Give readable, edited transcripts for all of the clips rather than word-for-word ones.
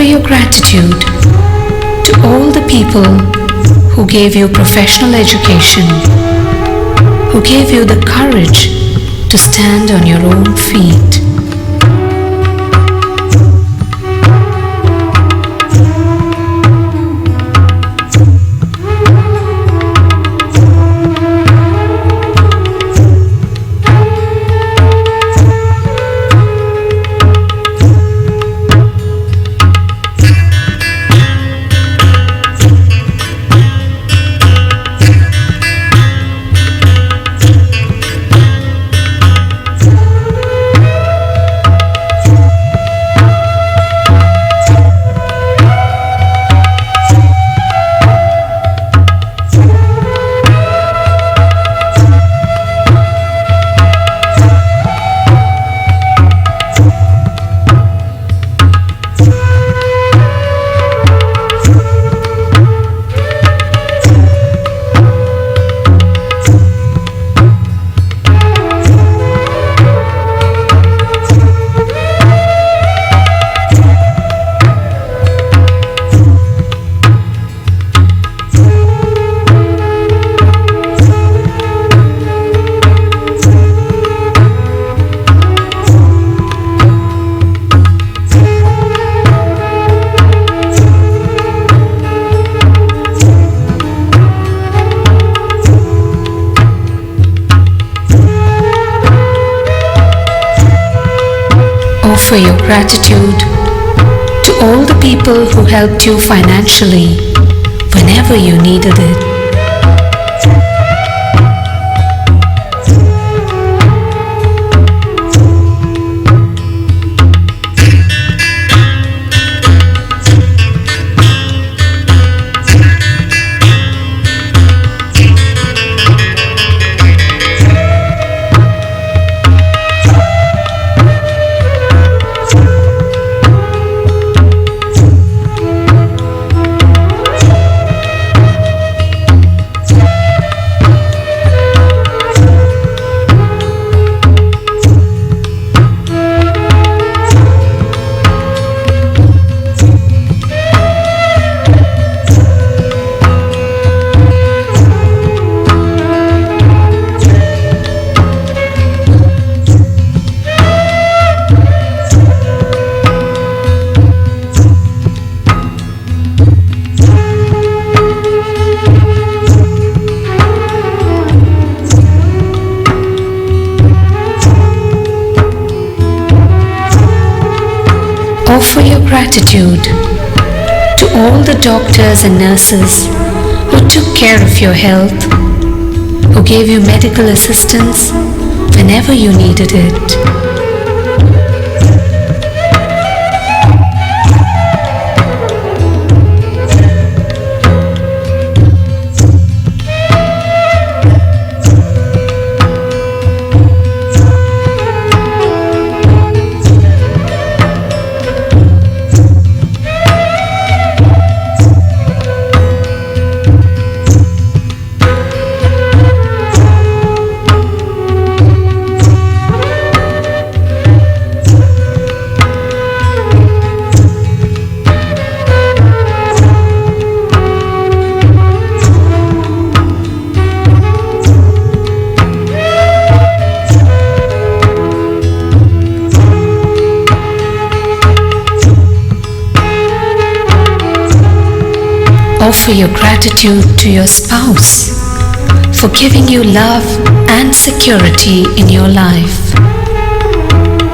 Offer your gratitude to all the people who gave you professional education, who gave you the courage to stand on your own feet. Offer your gratitude to all the people who helped you financially whenever you needed it. Offer your gratitude to all the doctors and nurses who took care of your health, who gave you medical assistance whenever you needed it. Offer your gratitude to your spouse for giving you love and security in your life.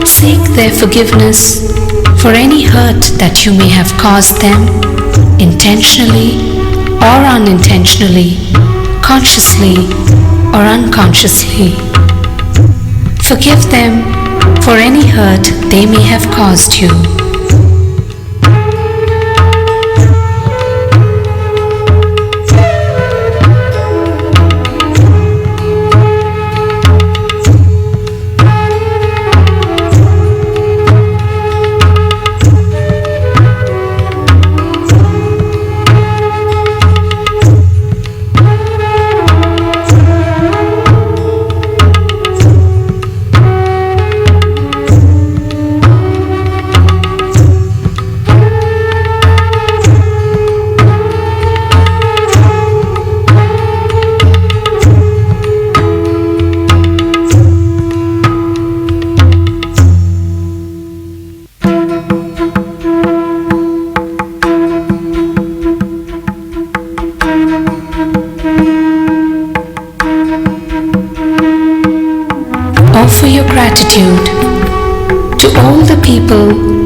Seek their forgiveness for any hurt that you may have caused them, intentionally or unintentionally, consciously or unconsciously. Forgive them for any hurt they may have caused you.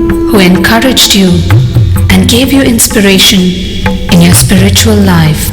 who encouraged you and gave you inspiration in your spiritual life.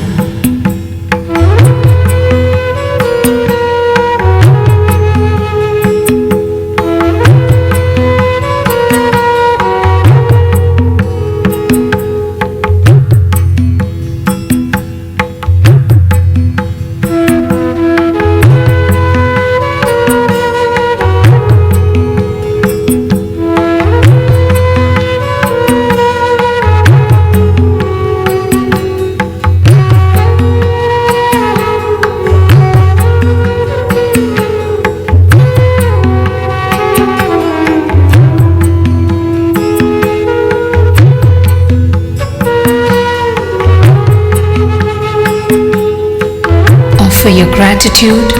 Offer your gratitude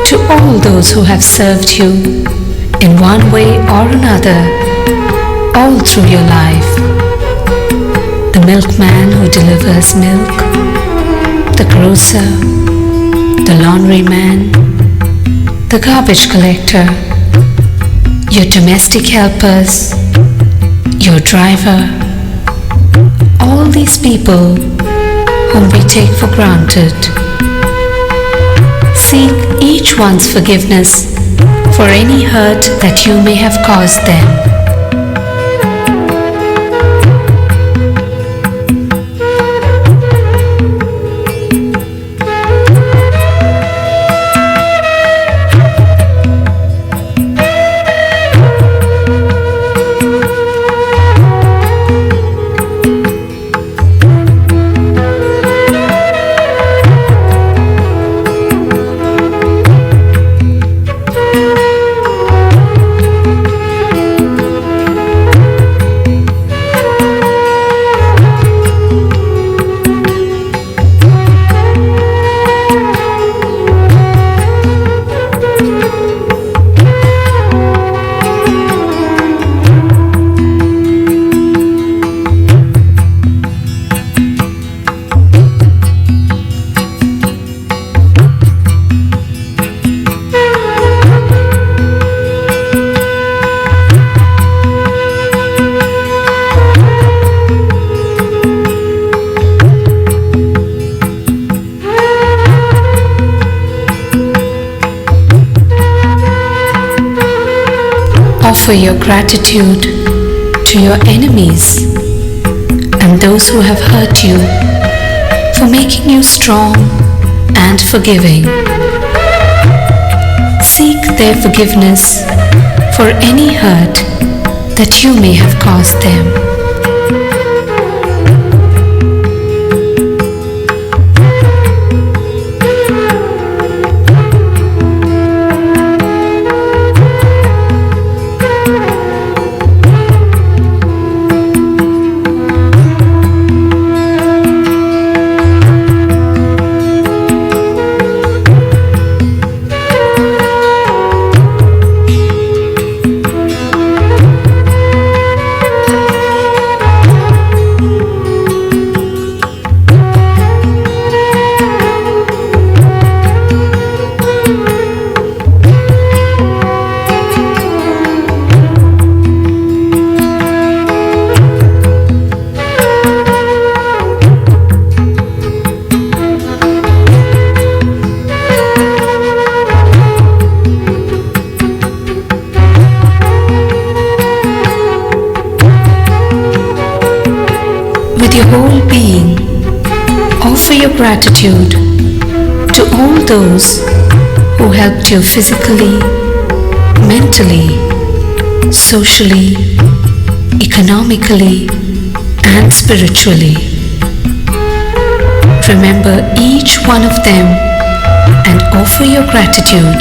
to all those who have served you in one way or another all through your life. The milkman who delivers milk, the grocer, the laundryman, the garbage collector, your domestic helpers, your driver, all these people whom we take for granted. Seek each one's forgiveness for any hurt that you may have caused them. Offer your gratitude to your enemies and those who have hurt you for making you strong and forgiving. Seek their forgiveness for any hurt that you may have caused them. With your whole being, offer your gratitude to all those who helped you physically, mentally, socially, economically, and spiritually. Remember each one of them and offer your gratitude,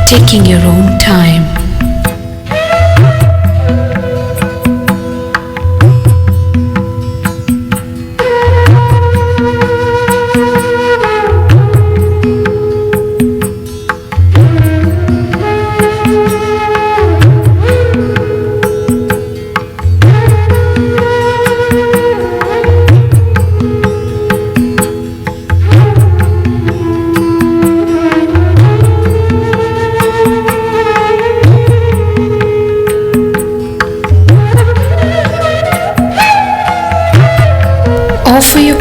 taking your own time.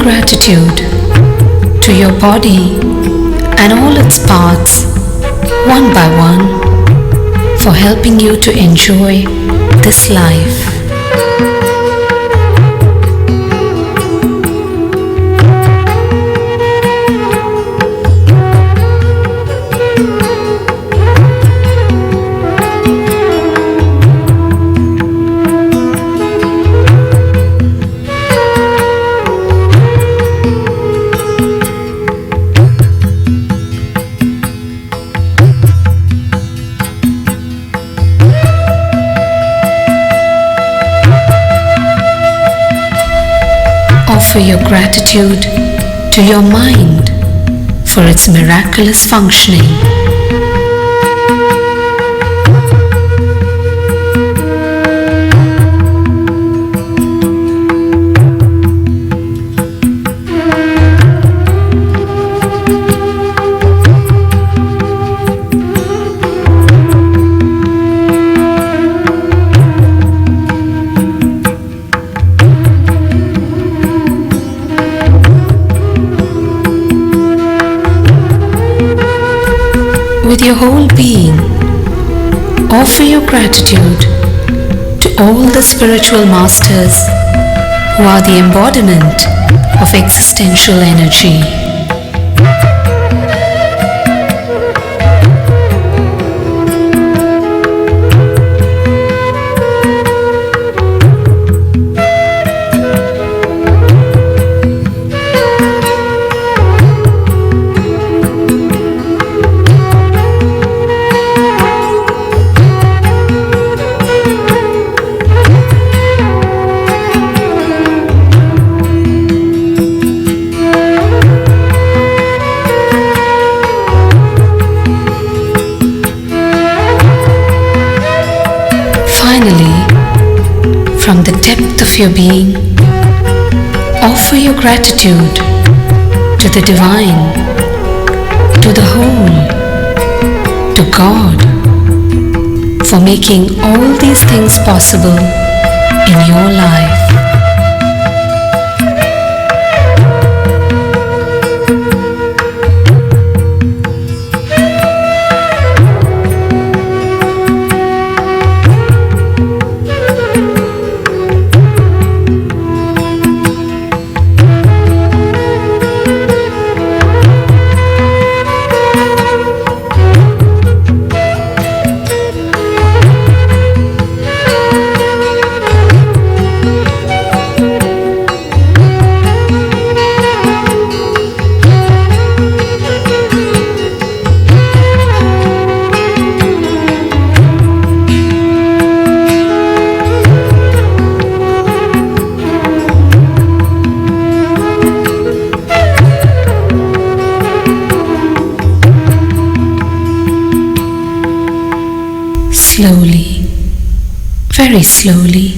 gratitude to your body and all its parts, one by one, for helping you to enjoy this life. Offer your gratitude to your mind for its miraculous functioning. With your whole being, offer your gratitude to all the spiritual masters who are the embodiment of existential energy. Finally, from the depth of your being, offer your gratitude to the Divine, to the Whole, to God, for making all these things possible in your life. Slowly, very slowly,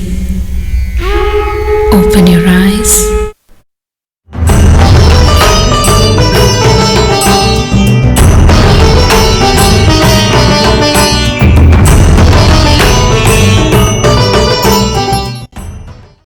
open your eyes